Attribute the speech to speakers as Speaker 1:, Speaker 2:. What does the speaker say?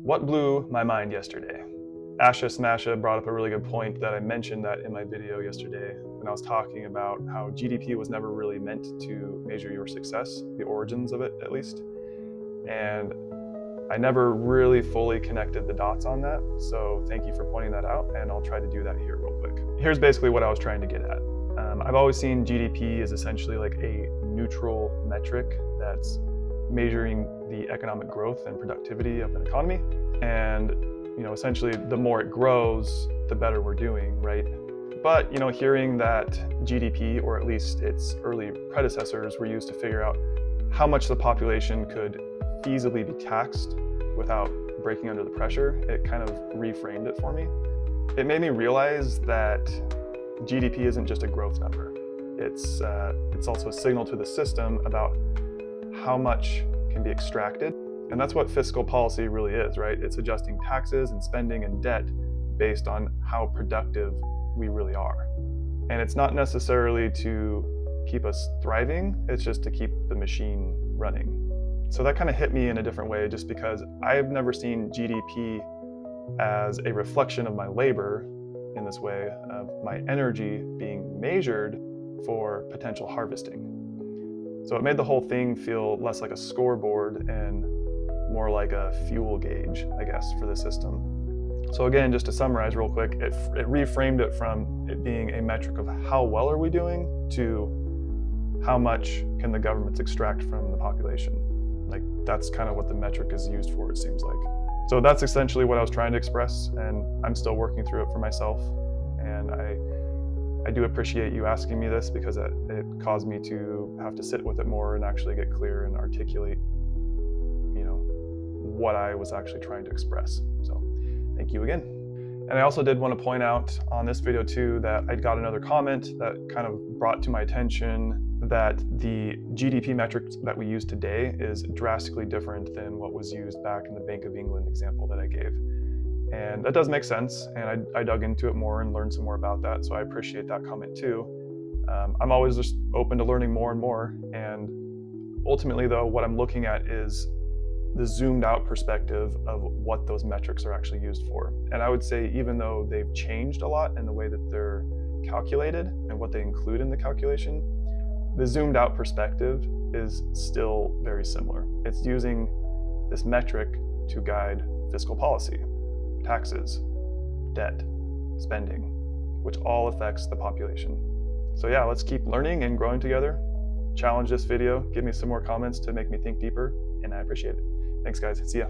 Speaker 1: What blew my mind yesterday? Asha Smasha brought up a really good point that I mentioned that in my video yesterday when I was talking about how GDP was never really meant to measure your success, the origins of it at least. And I never really fully connected the dots on that. So thank you for pointing that out, and I'll try to do that here real quick. Here's basically what I was trying to get at. I've always seen GDP as essentially like a neutral metric that's measuring the economic growth and productivity of an economy. And essentially the more it grows, the better we're doing, right? But hearing that GDP, or at least its early predecessors, were used to figure out how much the population could feasibly be taxed without breaking under the pressure, it kind of reframed it for me. It made me realize that GDP isn't just a growth number. It's also a signal to the system about how much can be extracted. And that's what fiscal policy really is, right? It's adjusting taxes and spending and debt based on how productive we really are. And it's not necessarily to keep us thriving, it's just to keep the machine running. So that kind of hit me in a different way, just because I've never seen GDP as a reflection of my labor in this way, of my energy being measured for potential harvesting. So it made the whole thing feel less like a scoreboard and more like a fuel gauge, I guess, for the system. So again, just to summarize real quick, it reframed it from it being a metric of how well are we doing to how much can the governments extract from the population. Like, that's kind of what the metric is used for, it seems like. So that's essentially what I was trying to express, and I'm still working through it for myself. And I do appreciate you asking me this, because it caused me to have to sit with it more and actually get clear and articulate what I was actually trying to express. So thank you again. And I also did want to point out on this video too that I got another comment that kind of brought to my attention that the GDP metric that we use today is drastically different than what was used back in the Bank of England example that I gave. And that does make sense, and I dug into it more and learned some more about that, so I appreciate that comment too. I'm always just open to learning more and more, and ultimately though, what I'm looking at is the zoomed out perspective of what those metrics are actually used for. And I would say, even though they've changed a lot in the way that they're calculated and what they include in the calculation, the zoomed out perspective is still very similar. It's using this metric to guide fiscal policy, taxes, debt, spending, which all affects the population. So yeah, let's keep learning and growing together. Challenge this video, give me some more comments to make me think deeper, and I appreciate it. Thanks guys, see ya.